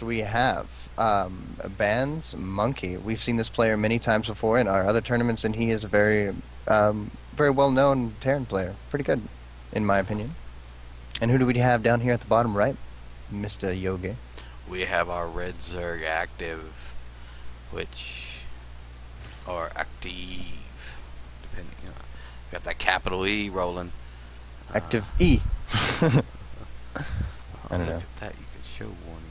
we have bans Monkey. We've seen this player many times before in our other tournaments, and he is a very well-known Terran player. Pretty good, in my opinion. And who do we have down here at the bottom right? Mr. Yogi. We have our red Zerg active, which or active, depending. Got that capital E rolling. Active E. I don't know. At that you could show warning.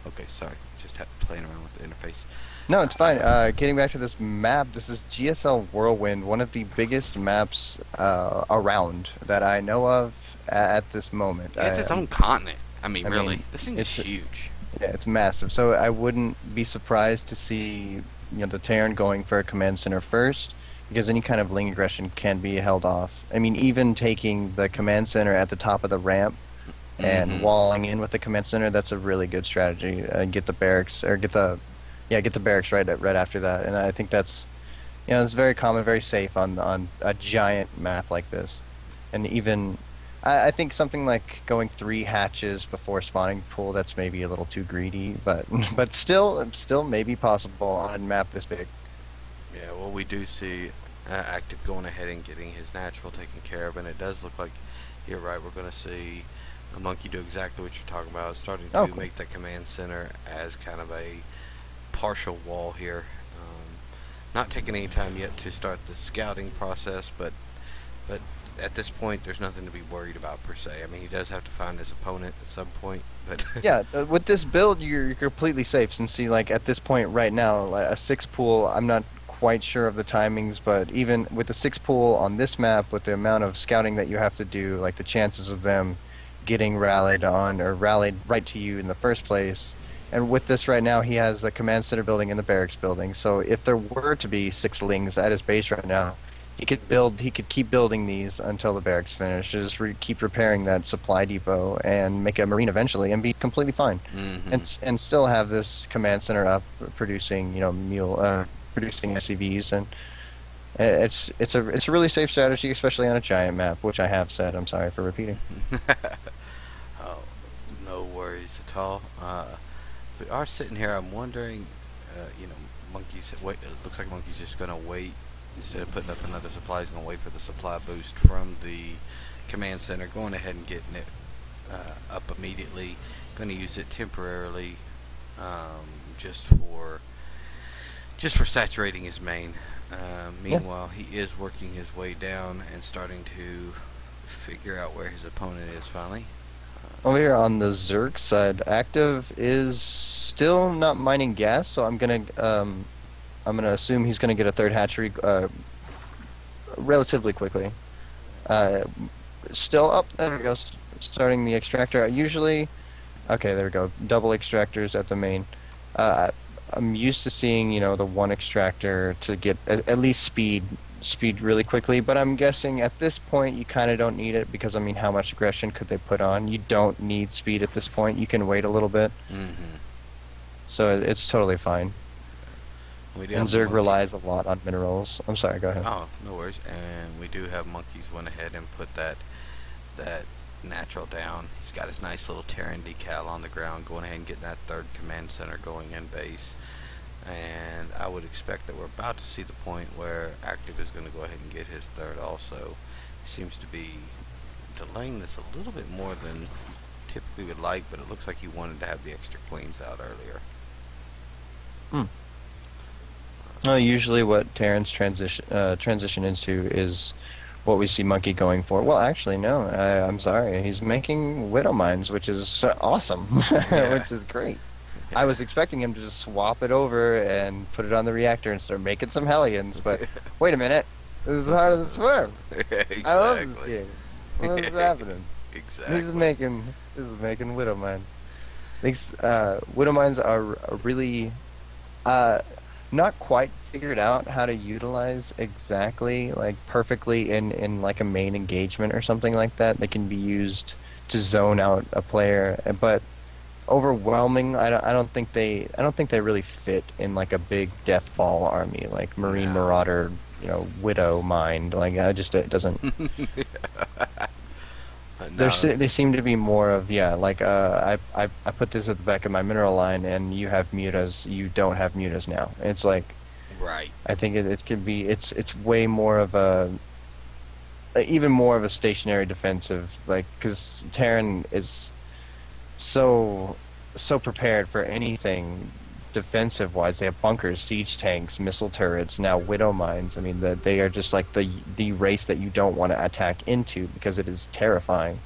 Okay, sorry, just playing around with the interface. No, it's fine. Getting back to this map, this is GSL Whirlwind, one of the biggest maps around that I know of at this moment. It's its own continent. I mean, really, mean, this thing is huge. Yeah, it's massive. So I wouldn't be surprised to see the Terran going for a command center first, because any kind of ling aggression can be held off. I mean, even taking the command center at the top of the ramp and walling in with the command center, that's a really good strategy. Get the barracks, or get the barracks right after that. And I think that's it's very common, very safe on a giant map like this. And even I think something like going 3 hatches before spawning pool, that's maybe a little too greedy, but still maybe possible on a map this big. Yeah, well, we do see Active going ahead and getting his natural taken care of, and it does look like you're right. We're going to see a Monkey do exactly what you're talking about, starting to Cool. make the command center as kind of a partial wall here. Not taking any time yet to start the scouting process, but at this point, there's nothing to be worried about per se. I mean, he does have to find his opponent at some point, but Yeah, with this build, you're completely safe, since see, like at this point right now, like a 6 pool, I'm not quite sure of the timings, but even with the 6 pool on this map, with the amount of scouting that you have to do, like the chances of them getting rallied on or rallied right to you in the first place. And with this right now, he has the command center building and the barracks building. So if there were to be 6 lings at his base right now, he could keep building these until the barracks finish. Just keep repairing that supply depot and make a marine eventually, and be completely fine. And still have this command center up, producing producing SCVs, and it's a really safe strategy, especially on a giant map, which I have said. I'm sorry for repeating. oh, no worries at all. We are sitting here. I'm wondering, Monkey's wait. It looks like Monkey's just gonna wait. Instead of putting up another supply, he's going to wait for the supply boost from the command center, going ahead and getting it up immediately. Going to use it temporarily, just for saturating his main. Meanwhile, he is working his way down and starting to figure out where his opponent is finally. Over here on the Zerg side, Active is still not mining gas, so I'm gonna assume he's gonna get a 3rd hatchery relatively quickly. Still up. There we go. Starting the extractor. Usually, okay, there we go. Double extractors at the main. I'm used to seeing the 1 extractor to get at least speed really quickly, but I'm guessing at this point you kind of don't need it, because I mean, how much aggression could they put on? You don't need speed at this point. You can wait a little bit. So it's totally fine. And Zerg relies a lot on minerals. I'm sorry, go ahead. Oh, no worries. And we do have Monkeys went ahead and put that natural down. He's got his nice little Terran decal on the ground, going ahead and getting that 3rd command center going in base. And I would expect that we're about to see the point where Active is going to go ahead and get his 3rd also. He seems to be delaying this a little bit more than typically would like, but it looks like he wanted to have the extra queens out earlier. Well, usually what Terrans transition into is what we see Monkey going for. Well, actually, no. I'm sorry. He's making Widow Mines, which is awesome, which is great. I was expecting him to just swap it over and put it on the reactor and start making some Hellions, but wait a minute. This is part of the swarm. Exactly. I love this game. What is happening? Exactly. This is making Widow Mines. Widow Mines are really not quite figured out how to utilize exactly, like perfectly in like a main engagement or something like that. They can be used to zone out a player, but overwhelming. I don't think they really fit in like a big death ball army like Marine Marauder, Widow Mind. Like it doesn't. No. They seem to be more of, yeah, like I put this at the back of my mineral line, and you have mutas. You don't have mutas now. It's like Right. I think it can be. It's way more of a even more of a stationary defensive, like because Terran is so so prepared for anything defensive wise. They have bunkers, siege tanks, missile turrets, now widow mines. I mean, they are just like the race that you don't want to attack into because it is terrifying.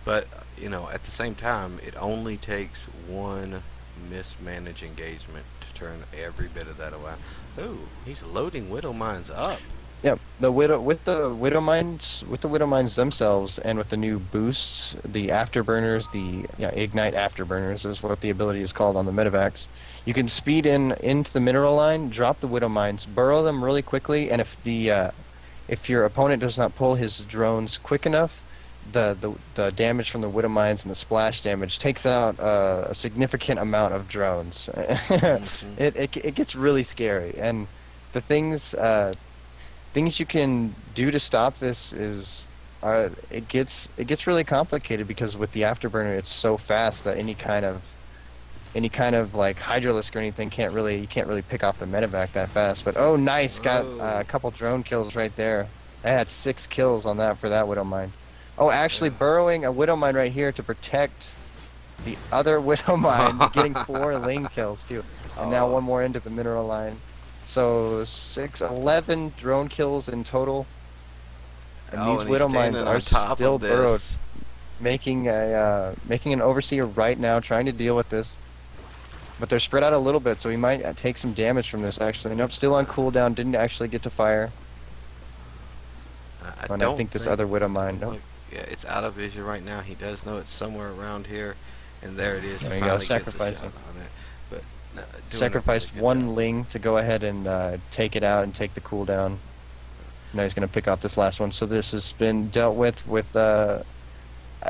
But, at the same time, it only takes one mismanaged engagement to turn every bit of that around. Ooh, he's loading widow mines up. Yep, with the widow mines themselves, and with the new boosts, the afterburners, the ignite afterburners is what the ability is called on the medevacs. You can speed into the mineral line, drop the widow mines, burrow them really quickly, and if your opponent does not pull his drones quick enough, the damage from the widow mines and the splash damage takes out a significant amount of drones. Hmm. It gets really scary, and the things you can do to stop this is it gets really complicated because with the afterburner it's so fast that any kind of like hydralisk or anything you can't really pick off the medevac that fast. But oh, nice, got Oh, a couple drone kills right there. I had 6 kills on that for that widow mine. Oh, actually yeah. burrowing a widow mine right here to protect the other widow mine, getting 4 ling kills too, and now Oh, one more into the mineral line. So 11 drone kills in total, and oh, these and he's widow mines standing are on top still of burrowed, this. making an overseer right now trying to deal with this. But they're spread out a little bit, so he might take some damage from this. Actually, nope, still on cooldown, didn't actually get to fire. I And I don't think this think. other widow mine, nope. Look, yeah, it's out of vision right now. He does know it's somewhere around here, and there it is. He There you go, finally gets a shot sacrificing. on it. But doing a really Sacrificed good job. one ling to go ahead and take it out and take the cooldown. Now he's going to pick off this last one. So this has been dealt with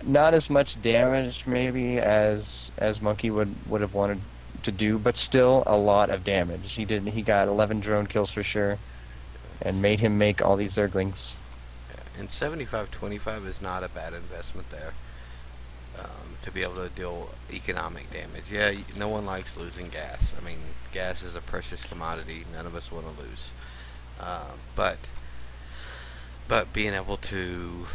not as much damage maybe as Monkey would have wanted to do, but still a lot of damage. He got 11 drone kills for sure, and made him make all these Zerglings. And 75-25 is not a bad investment there, to be able to deal economic damage. Yeah, no one likes losing gas. I mean, gas is a precious commodity. None of us want to lose. But being able to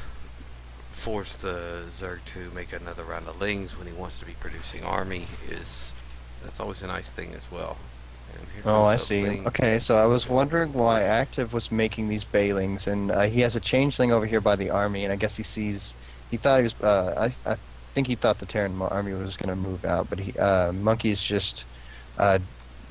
force the Zerg to make another round of lings when he wants to be producing army that's always a nice thing as well. And here Oh, I comes a see. ling. Okay, so I was wondering why Active was making these Bailings, and he has a changeling over here by the army, and I guess he thought he was, I think he thought the Terran army was going to move out, but Monkey's just uh,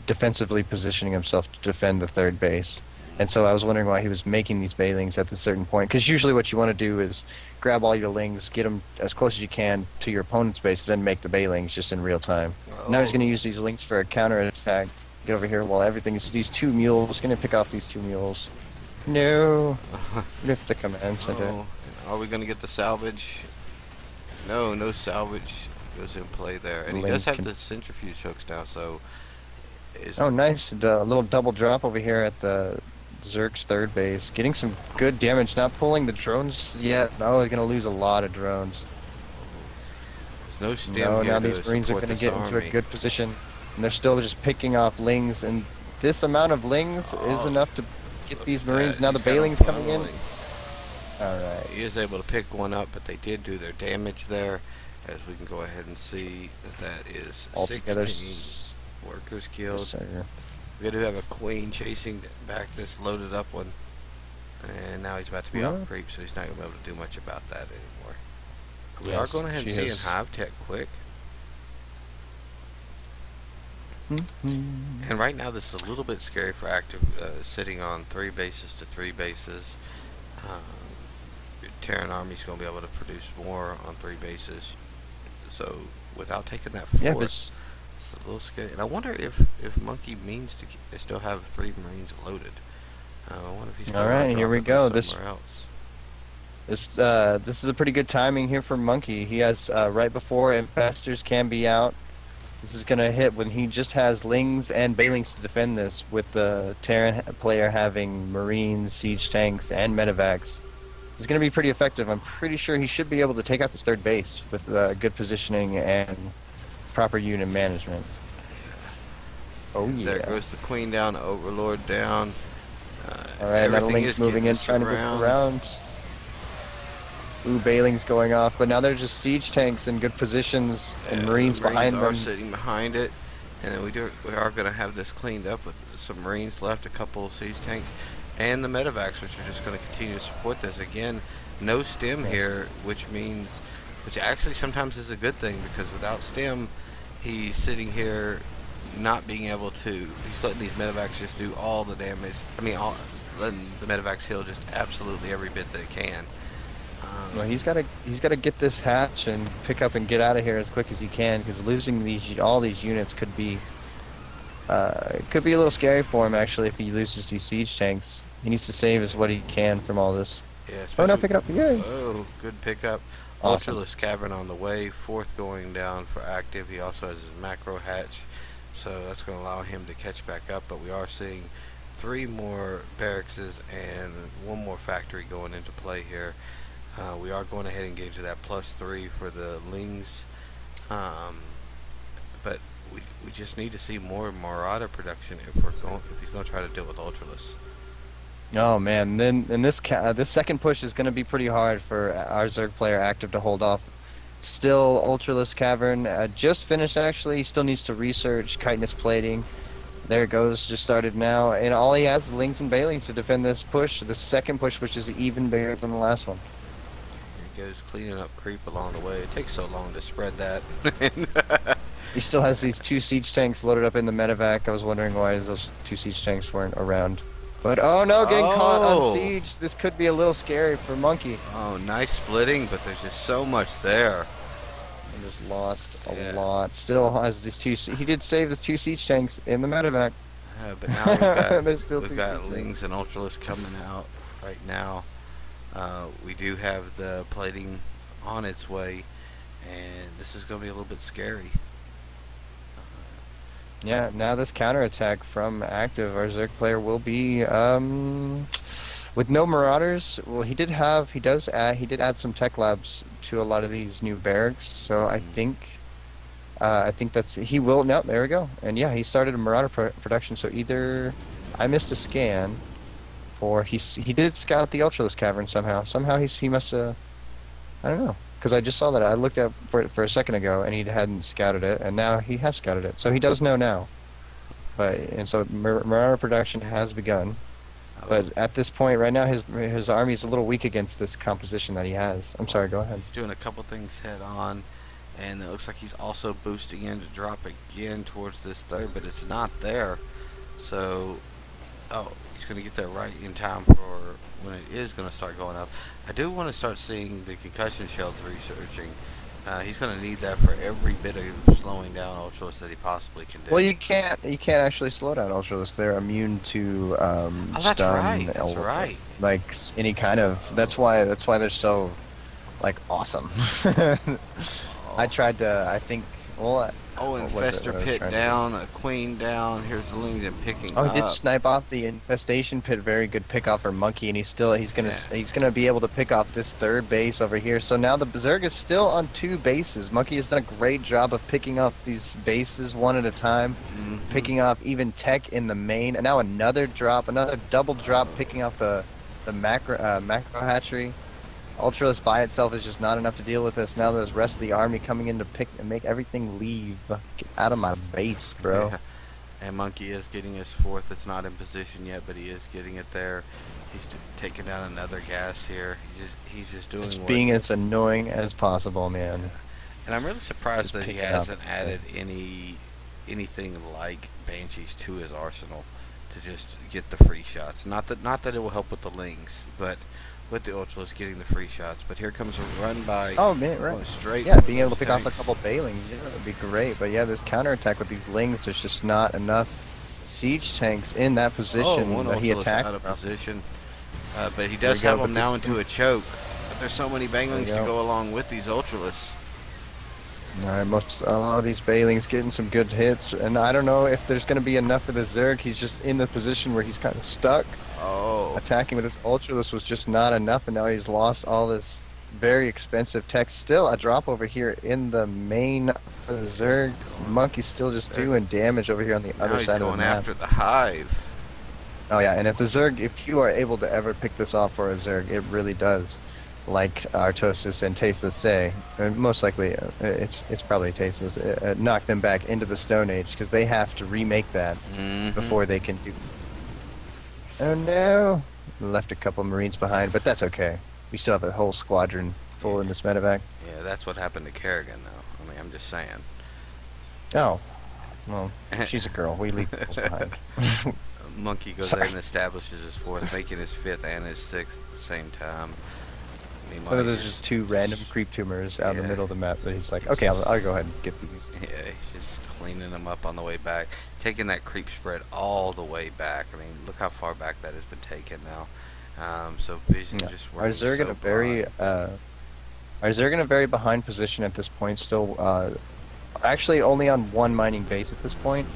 defensively positioning himself to defend the third base. And so I was wondering why he was making these Bailings at a certain point, because usually what you want to do is grab all your lings, get them as close as you can to your opponent's base, then make the Bailings just in real time. Now he's Oh, going to use these lings for a counter attack. Get over here while everything is these 2 mules. Going to pick off these 2 mules. No. Lift the command center. oh, are we gonna get the salvage? No, no salvage goes in play there, and he does Lings have can... the centrifuge hooks now. So is Oh, nice. A little double drop over here at the Zerg's third base. Getting some good damage. Not pulling the drones yet. No, he's going to lose a lot of drones. there's no stem No, here now to these Marines are support going to this get into a army. good position. And they're still just picking off lings. And this amount of lings is Oh, enough to get look these at Marines. that. Now the He's got 'em Bailing's coming in. funneling. Alright. He is able to pick one up, but they did do their damage there, as we can go ahead and see that is Altogether... 16 workers Yes, killed. sir. We do have a queen chasing back this loaded up one, and now he's about to be Yeah. off creep, so he's not going to be able to do much about that anymore. We are Yes, going ahead and she see in has. Hive Tech quick, Mhm. and right now this is a little bit scary for Active, sitting on 3 bases to 3 bases. Terran Army's going to be able to produce more on 3 bases, so without taking that Yeah, fort, but it's a little scary. And I wonder if Monkey means to still have 3 Marines loaded. I wonder if he's going alright, to here we drop go. them somewhere else. This is a pretty good timing here for Monkey. He has right before Infestors can be out. This is gonna hit when he just has Lings and Bailings to defend this, with the Terran player having Marines, siege tanks, and medevacs. is going to be pretty effective. I'm pretty sure he should be able to take out this third base with good positioning and proper unit management. Oh And there yeah. goes the queen down, Overlord down. Alright, now the Everything Link's is moving getting in, us trying to move around. Ooh, Bailing's going off, but now they're just siege tanks in good positions and Marines The Marines behind are them. sitting behind it, and then we are going to have this cleaned up with some Marines left, a couple of siege tanks, and the medevacs, which are just going to continue to support this. Again, no stem here, which actually sometimes is a good thing, because without stem, he's sitting here not being able to. He's letting these medevacs just do all the damage. I mean, letting the medevacs heal just absolutely every bit they can. Well, he's got to get this hatch and pick up and get out of here as quick as he can, because losing all these units could be a little scary for him actually if he loses these siege tanks. He needs to save as what he can from all this. Yeah, Oh no, pick it up! Yay! Oh, good pickup. Awesome. Ultraless Cavern on the way. Fourth going down for active. He also has his macro hatch, so that's going to allow him to catch back up. But we are seeing 3 more barracks and 1 more factory going into play here. We are going ahead and get to that +3 for the Lings, but we just need to see more Marauder production if he's going to try to deal with Ultraless. Oh man, then this second push is going to be pretty hard for our Zerg player active to hold off. Still, Ultraless Cavern just finished actually. He still needs to research chitinous plating. There it goes, just started now, and all he has is Lings and Bailings to defend this push. The second push, which is even bigger than the last one. Here he goes, cleaning up creep along the way. It takes so long to spread that. He still has these 2 siege tanks loaded up in the medevac. I was wondering why those 2 siege tanks weren't around. But oh no, getting caught on siege. This could be a little scary for Monkey. Oh, nice splitting, but there's just so much there. I just lost a lot. Still has these 2. He did save the 2 siege tanks in the medevac. But now we've got Lings and Ultraless coming out right now. We do have the plating on its way, and this is going to be a little bit scary. Yeah, now this counterattack from active, our Zerg player will be with no Marauders. Well, he did add some tech labs to a lot of these new barracks, so I think that's he will. No, there we go. And yeah, he started a Marauder production. So either I missed a scan, or he did scout the Ultraless Cavern somehow. Somehow he must have. I don't know. Because I just saw that. I looked up for it for a second ago, and he hadn't scouted it, and now he has scouted it. So he does know now. And so Marauder production has begun. But at this point, right now, his army is a little weak against this composition that he has. I'm sorry, go ahead. He's doing a couple things head on, and it looks like he's also boosting in to drop again towards this third, but it's not there. So, he's going to get there right in time for when it is going to start going up. I do want to start seeing the concussion shells researching. He's going to need that for every bit of slowing down Ultraless that he possibly can do. Well, you can't actually slow down Ultraless. They're immune to that's stun. Right. That's right. Like any kind of. That's why they're so like awesome. I tried to. I think. Well. Infestor pit down, a queen down. Here's the Lings and picking up. He did snipe off the infestation pit. Very good pick off for Monkey, and he's gonna be able to pick off this third base over here. So now the Berserk is still on 2 bases. Monkey has done a great job of picking off these bases one at a time, picking off even tech in the main, and now another double drop, picking off the macro hatchery. Ultraless by itself is just not enough to deal with this. Now there's the rest of the army coming in to pick and make everything leave. Get out of my base, bro. Yeah. And Monkey is getting his 4th. It's not in position yet, but he is getting it there. He's taking down another gas here. He's just doing being as annoying as possible, man. And I'm really surprised that he hasn't added anything like Banshees to his arsenal to just get the free shots. Not that it will help with the Lings, but with the Ultraless getting the free shots. But here comes a run by. Oh man, right. Straight. Yeah, being able to pick off a couple Bailings, would be great. But yeah, this counterattack with these Lings, there's just not enough siege tanks in that position one that he attacked. Out of position. But he does have them now into a choke. But there's so many Banglings to go along with these Ultraless. Alright, a lot of these Bailing's getting some good hits, and I don't know if there's going to be enough for the Zerg. He's just in the position where he's kind of stuck. Oh, Attacking with his Ultralist was just not enough, and now he's lost all this very expensive tech. Still a drop over here in the main for the Zerg. Monkey's still just doing damage over here on the now other he's side of the going map. after the hive. Oh yeah, and if the Zerg, if you are able to ever pick this off for a Zerg, it really does. Like Artosis and Tasteless say, and most likely it's probably Tasteless, knock them back into the Stone Age, because they have to remake that before they can do. Oh no! Left a couple Marines behind, but that's okay. We still have a whole squadron full in this medevac. Yeah, that's what happened to Kerrigan, though. I mean, I'm just saying. Oh, well, she's a girl. We leave girls behind. Monkey goes Sorry. ahead and establishes his fourth, making his fifth and his sixth at the same time. So there's just two random creep tumors out in the middle of the map, but he's like, okay, I'll go ahead and get these. Yeah, he's just cleaning them up on the way back, taking that creep spread all the way back. I mean, look how far back that has been taken now. So Vision just Our running Zerg in a very our Zerg in a very behind position at this point. Still, actually only on one mining base at this point.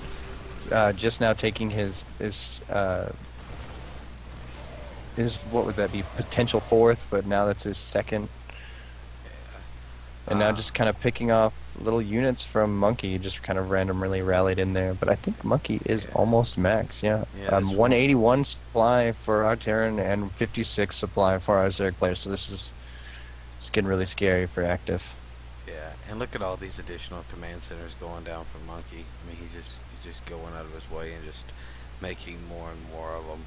Just now taking his what would that be, potential fourth, but now that's his second. And now just kind of picking off little units from Monkey, just kind of randomly rallied in there. But I think Monkey is almost max, yeah. 181 supply for our Terran and 56 supply for our Zerg players, so it's getting really scary for Active. Yeah, and look at all these additional command centers going down for Monkey. I mean, he's just going out of his way and just making more and more of them.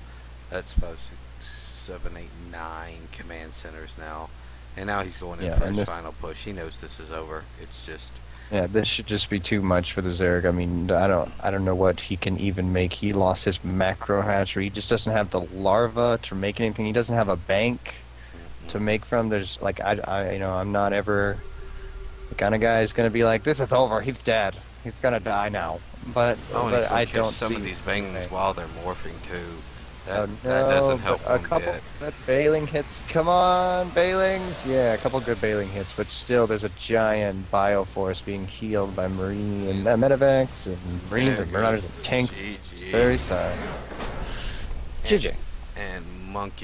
That's 5, 6, 7, 8, 9 command centers now. And now he's going in for his final push. He knows this is over. It's just... Yeah, this should just be too much for the Zerg. I mean, I don't know what he can even make. He lost his macro hatchery. He just doesn't have the larva to make anything. He doesn't have a bank to make from. There's like I'm not ever the kind of guy who's gonna be like, this is over. He's dead. He's gonna die now. But I don't see some of these bangs while they're morphing too. That doesn't help a couple that bailing hits. Come on, bailings. Yeah, a couple good bailing hits, but still, there's a giant bioforce being healed by Marine and medevacs and Marines and Marauders and tanks. It's very sad. GG. And Monkey.